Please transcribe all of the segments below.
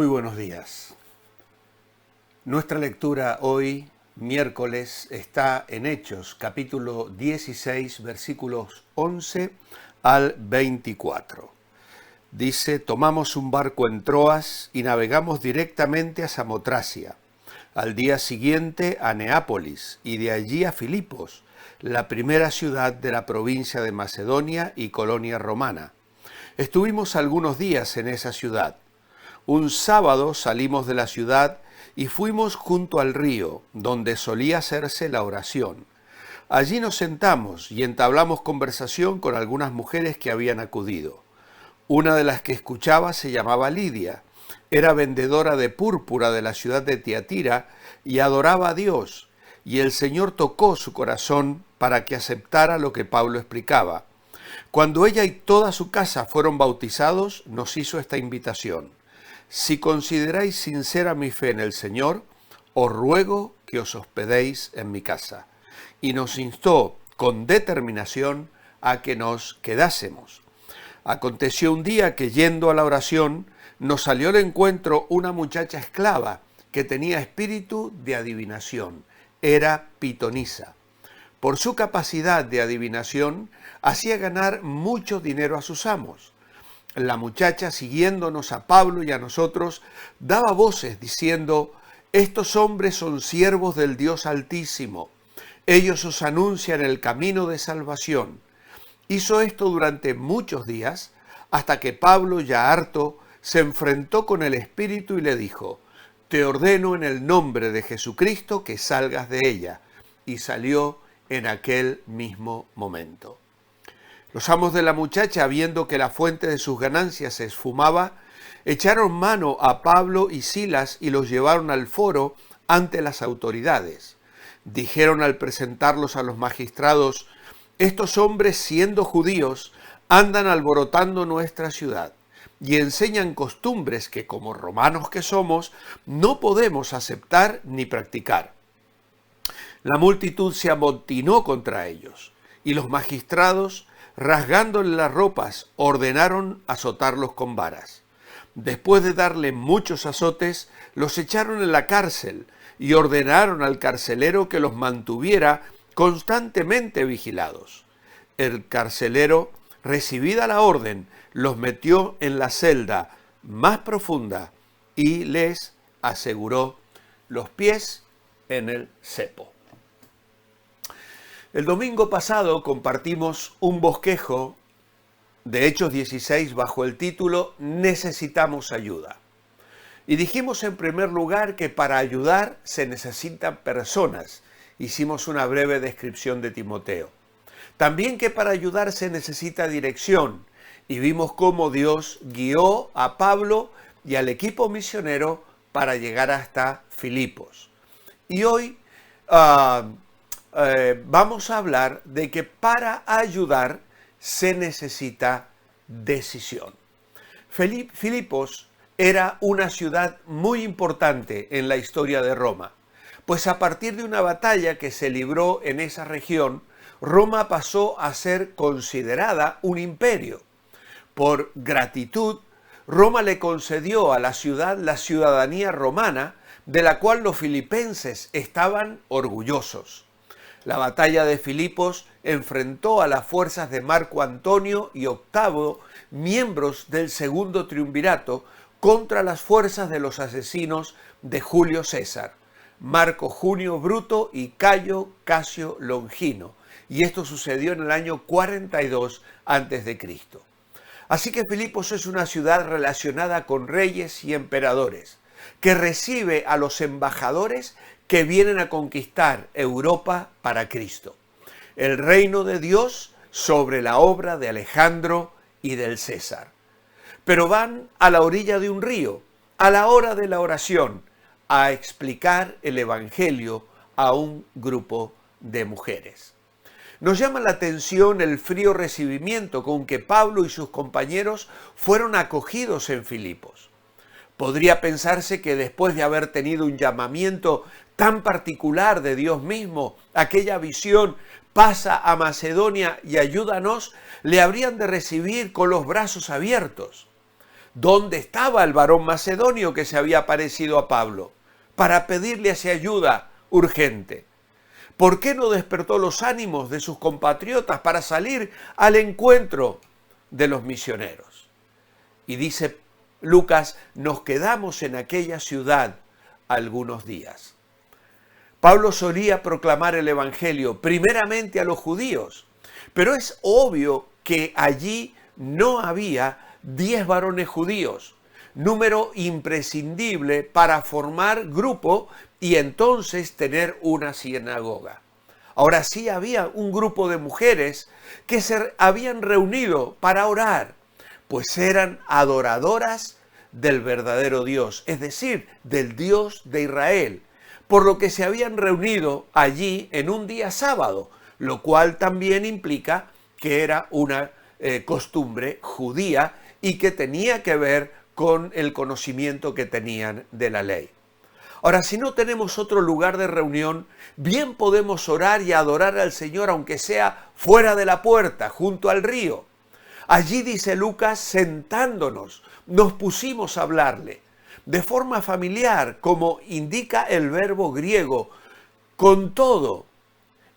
Muy buenos días. Nuestra lectura hoy, miércoles, está en Hechos, capítulo 16, versículos 11 al 24. Dice: tomamos un barco en Troas y navegamos directamente a Samotracia. Al día siguiente a Neápolis y de allí a Filipos, la primera ciudad de la provincia de Macedonia y colonia romana. Estuvimos algunos días en esa ciudad. Un sábado salimos de la ciudad y fuimos junto al río, donde solía hacerse la oración. Allí nos sentamos y entablamos conversación con algunas mujeres que habían acudido. Una de las que escuchaba se llamaba Lidia. Era vendedora de púrpura de la ciudad de Tiatira y adoraba a Dios, y el Señor tocó su corazón para que aceptara lo que Pablo explicaba. Cuando ella y toda su casa fueron bautizados, nos hizo esta invitación: si consideráis sincera mi fe en el Señor, os ruego que os hospedéis en mi casa. Y nos instó con determinación a que nos quedásemos. Aconteció un día que, yendo a la oración, nos salió al encuentro una muchacha esclava que tenía espíritu de adivinación. Era pitonisa. Por su capacidad de adivinación, hacía ganar mucho dinero a sus amos. La muchacha, siguiéndonos a Pablo y a nosotros, daba voces diciendo: estos hombres son siervos del Dios Altísimo. Ellos os anuncian el camino de salvación. Hizo esto durante muchos días, hasta que Pablo, ya harto, se enfrentó con el espíritu y le dijo: te ordeno en el nombre de Jesucristo que salgas de ella. Y salió en aquel mismo momento. Los amos de la muchacha, viendo que la fuente de sus ganancias se esfumaba, echaron mano a Pablo y Silas y los llevaron al foro ante las autoridades. Dijeron al presentarlos a los magistrados: estos hombres, siendo judíos, andan alborotando nuestra ciudad y enseñan costumbres que, como romanos que somos, no podemos aceptar ni practicar. La multitud se amotinó contra ellos, y los magistrados, rasgándole las ropas, ordenaron azotarlos con varas. Después de darle muchos azotes, los echaron en la cárcel y ordenaron al carcelero que los mantuviera constantemente vigilados. El carcelero, recibida la orden, los metió en la celda más profunda y les aseguró los pies en el cepo. El domingo pasado compartimos un bosquejo de Hechos 16 bajo el título Necesitamos ayuda. Y dijimos en primer lugar que para ayudar se necesitan personas. Hicimos una breve descripción de Timoteo. También que para ayudar se necesita dirección. Y vimos cómo Dios guió a Pablo y al equipo misionero para llegar hasta Filipos. Y hoy vamos a hablar de que para ayudar se necesita decisión. Filipos era una ciudad muy importante en la historia de Roma, pues a partir de una batalla que se libró en esa región, Roma pasó a ser considerada un imperio. Por gratitud, Roma le concedió a la ciudad la ciudadanía romana, de la cual los filipenses estaban orgullosos. La batalla de Filipos enfrentó a las fuerzas de Marco Antonio y Octavio, miembros del segundo triunvirato, contra las fuerzas de los asesinos de Julio César, Marco Junio Bruto y Cayo Casio Longino, y esto sucedió en el año 42 a.C. Así que Filipos es una ciudad relacionada con reyes y emperadores, que recibe a los embajadores que vienen a conquistar Europa para Cristo. El reino de Dios sobre la obra de Alejandro y del César. Pero van a la orilla de un río, a la hora de la oración, a explicar el Evangelio a un grupo de mujeres. Nos llama la atención el frío recibimiento con que Pablo y sus compañeros fueron acogidos en Filipos. Podría pensarse que después de haber tenido un llamamiento tan particular de Dios mismo, aquella visión, pasa a Macedonia y ayúdanos, le habrían de recibir con los brazos abiertos. ¿Dónde estaba el varón macedonio que se había parecido a Pablo? Para pedirle hacia ayuda urgente. ¿Por qué no despertó los ánimos de sus compatriotas para salir al encuentro de los misioneros? Y dice Lucas, nos quedamos en aquella ciudad algunos días. Pablo solía proclamar el evangelio primeramente a los judíos, pero es obvio que allí no había 10 varones judíos, número imprescindible para formar grupo y entonces tener una sinagoga. Ahora sí había un grupo de mujeres que se habían reunido para orar, pues eran adoradoras del verdadero Dios, es decir, del Dios de Israel, por lo que se habían reunido allí en un día sábado, lo cual también implica que era una costumbre judía y que tenía que ver con el conocimiento que tenían de la ley. Ahora, si no tenemos otro lugar de reunión, bien podemos orar y adorar al Señor, aunque sea fuera de la puerta, junto al río. Allí, dice Lucas, sentándonos, nos pusimos a hablarle, de forma familiar, como indica el verbo griego. Con todo,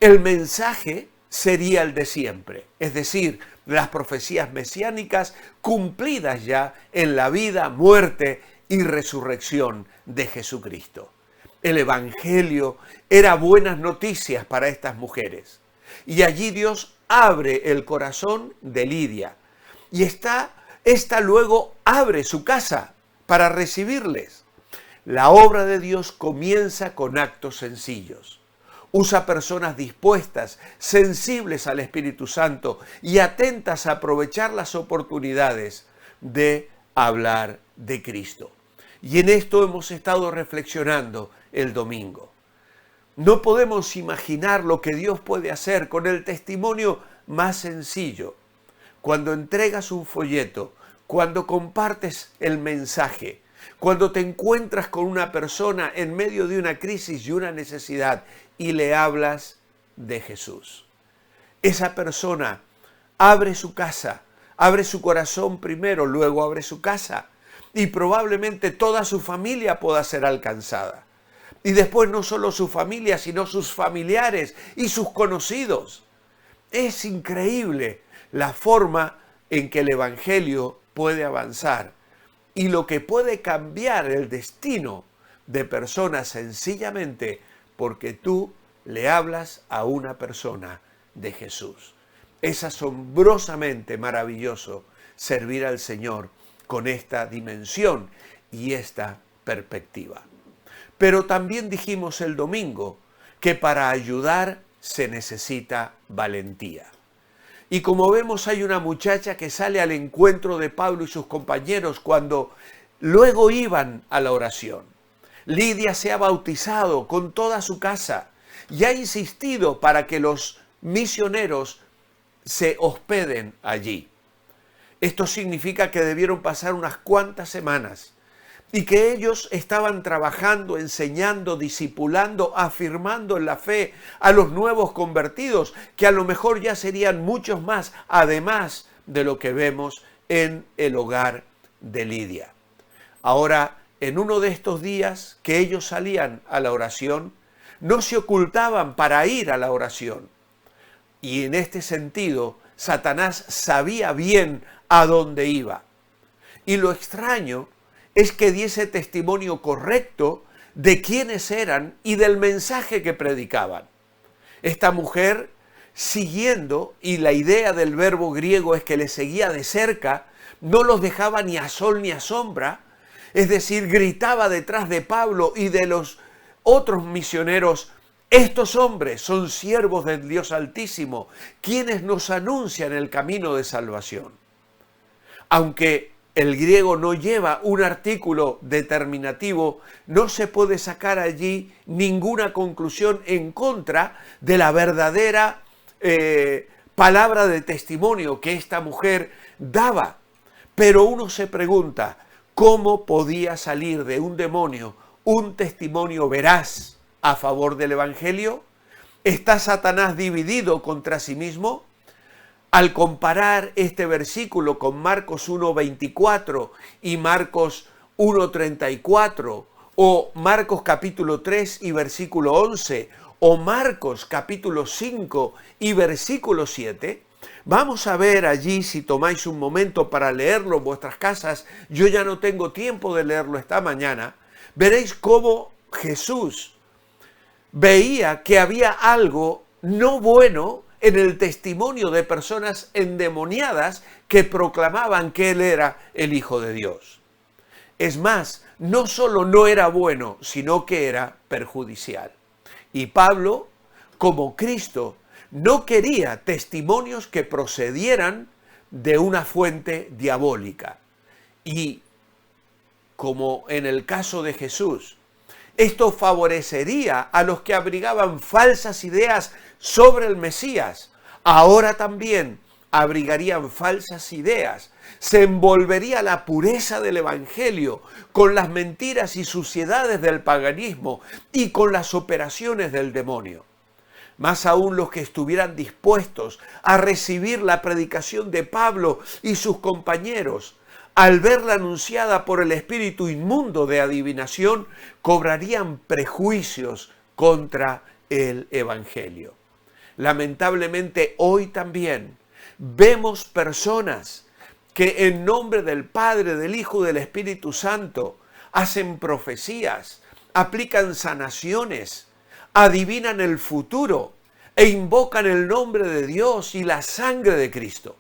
el mensaje sería el de siempre, es decir, las profecías mesiánicas cumplidas ya en la vida, muerte y resurrección de Jesucristo. El Evangelio era buenas noticias para estas mujeres. Y allí Dios abre el corazón de Lidia. Y esta luego abre su casa para recibirles. La obra de Dios comienza con actos sencillos. Usa personas dispuestas, sensibles al Espíritu Santo y atentas a aprovechar las oportunidades de hablar de Cristo. Y en esto hemos estado reflexionando el domingo. No podemos imaginar lo que Dios puede hacer con el testimonio más sencillo. Cuando entregas un folleto, cuando compartes el mensaje, cuando te encuentras con una persona en medio de una crisis y una necesidad y le hablas de Jesús. Esa persona abre su casa, abre su corazón primero, luego abre su casa y probablemente toda su familia pueda ser alcanzada. Y después no solo su familia, sino sus familiares y sus conocidos. Es increíble la forma en que el Evangelio puede avanzar y lo que puede cambiar el destino de personas sencillamente porque tú le hablas a una persona de Jesús. Es asombrosamente maravilloso servir al Señor con esta dimensión y esta perspectiva. Pero también dijimos el domingo que para ayudar se necesita valentía. Y como vemos, hay una muchacha que sale al encuentro de Pablo y sus compañeros cuando luego iban a la oración. Lidia se ha bautizado con toda su casa y ha insistido para que los misioneros se hospeden allí. Esto significa que debieron pasar unas cuantas semanas y que ellos estaban trabajando, enseñando, discipulando, afirmando en la fe a los nuevos convertidos, que a lo mejor ya serían muchos más, además de lo que vemos en el hogar de Lidia. Ahora, en uno de estos días que ellos salían a la oración, no se ocultaban para ir a la oración. Y en este sentido, Satanás sabía bien a dónde iba. Y lo extraño es que diese testimonio correcto de quiénes eran y del mensaje que predicaban. Esta mujer, siguiendo, y la idea del verbo griego es que les seguía de cerca, no los dejaba ni a sol ni a sombra, es decir, gritaba detrás de Pablo y de los otros misioneros: estos hombres son siervos del Dios Altísimo, quienes nos anuncian el camino de salvación. Aunque el griego no lleva un artículo determinativo, no se puede sacar allí ninguna conclusión en contra de la verdadera palabra de testimonio que esta mujer daba. Pero uno se pregunta, ¿cómo podía salir de un demonio un testimonio veraz a favor del Evangelio? ¿Está Satanás dividido contra sí mismo? al comparar este versículo con Marcos 1:24 y Marcos 1:34, o Marcos capítulo 3 y versículo 11, o Marcos capítulo 5 y versículo 7, vamos a ver allí, si tomáis un momento para leerlo en vuestras casas, yo ya no tengo tiempo de leerlo esta mañana, veréis cómo Jesús veía que había algo no bueno en el testimonio de personas endemoniadas que proclamaban que Él era el Hijo de Dios. Es más, no solo no era bueno, sino que era perjudicial. Y Pablo, como Cristo, no quería testimonios que procedieran de una fuente diabólica. Y como en el caso de Jesús, esto favorecería a los que abrigaban falsas ideas sobre el Mesías. Ahora también abrigarían falsas ideas. Se envolvería la pureza del Evangelio con las mentiras y suciedades del paganismo y con las operaciones del demonio. Más aún los que estuvieran dispuestos a recibir la predicación de Pablo y sus compañeros, al verla anunciada por el espíritu inmundo de adivinación, cobrarían prejuicios contra el Evangelio. Lamentablemente hoy también vemos personas que en nombre del Padre, del Hijo y del Espíritu Santo hacen profecías, aplican sanaciones, adivinan el futuro e invocan el nombre de Dios y la sangre de Cristo.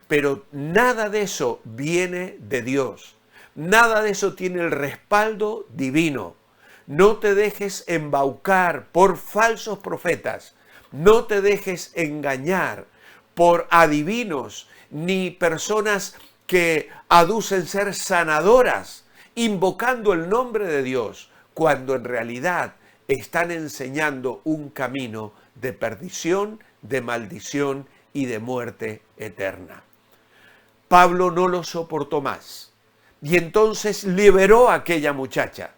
Pero nada de eso viene de Dios. Nada de eso tiene el respaldo divino. No te dejes embaucar por falsos profetas. No te dejes engañar por adivinos ni personas que aducen ser sanadoras, invocando el nombre de Dios, cuando en realidad están enseñando un camino de perdición, de maldición y de muerte eterna. Pablo no lo soportó más y entonces liberó a aquella muchacha.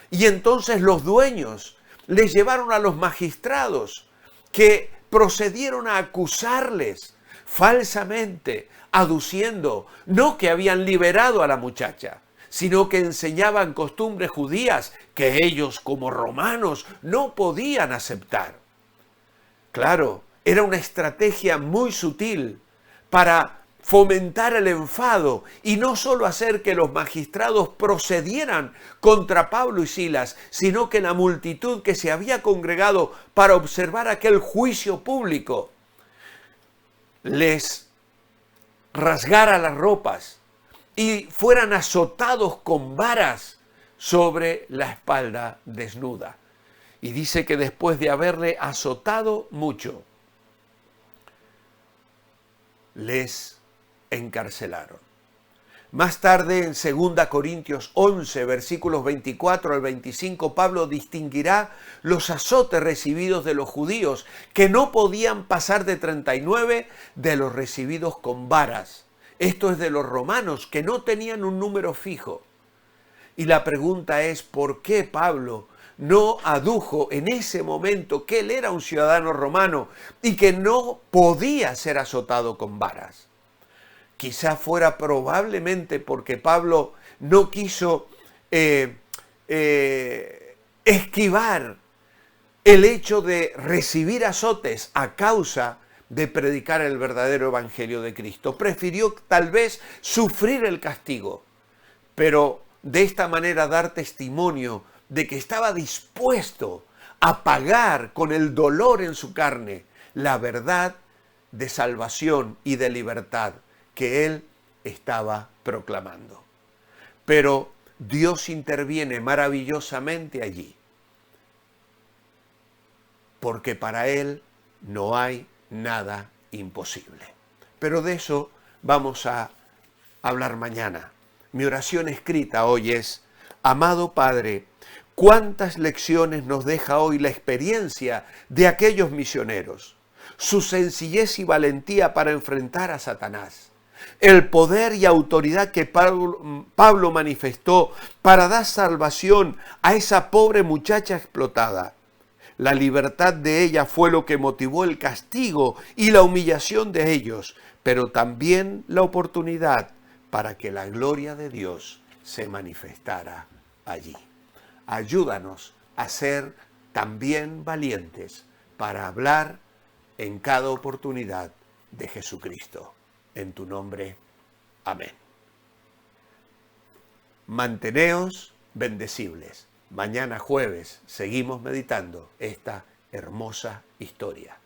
Y entonces los dueños les llevaron a los magistrados que procedieron a acusarles falsamente, aduciendo no que habían liberado a la muchacha, sino que enseñaban costumbres judías que ellos como romanos no podían aceptar. Claro, era una estrategia muy sutil para fomentar el enfado y no solo hacer que los magistrados procedieran contra Pablo y Silas, sino que la multitud que se había congregado para observar aquel juicio público les rasgara las ropas y fueran azotados con varas sobre la espalda desnuda. Y dice que después de haberle azotado mucho, les encarcelaron. Más tarde, en 2 Corintios 11, versículos 24 al 25, Pablo distinguirá los azotes recibidos de los judíos, que no podían pasar de 39, de los recibidos con varas. Esto es de los romanos, que no tenían un número fijo. Y la pregunta es, ¿por qué Pablo no adujo en ese momento que él era un ciudadano romano y que no podía ser azotado con varas? Quizá fuera probablemente porque Pablo no quiso esquivar el hecho de recibir azotes a causa de predicar el verdadero evangelio de Cristo. Prefirió tal vez sufrir el castigo, pero de esta manera dar testimonio de que estaba dispuesto a pagar con el dolor en su carne la verdad de salvación y de libertad que él estaba proclamando. Pero Dios interviene maravillosamente allí, porque para él no hay nada imposible. Pero de eso vamos a hablar mañana. Mi oración escrita hoy es: amado Padre, cuántas lecciones nos deja hoy la experiencia de aquellos misioneros, su sencillez y valentía para enfrentar a Satanás, el poder y autoridad que Pablo manifestó para dar salvación a esa pobre muchacha explotada, La libertad de ella fue lo que motivó el castigo y la humillación de ellos, pero también la oportunidad para que la gloria de Dios se manifestara allí. Ayúdanos a ser también valientes para hablar en cada oportunidad de Jesucristo. En tu nombre, amén. Manteneos bendecibles. Mañana jueves seguimos meditando esta hermosa historia.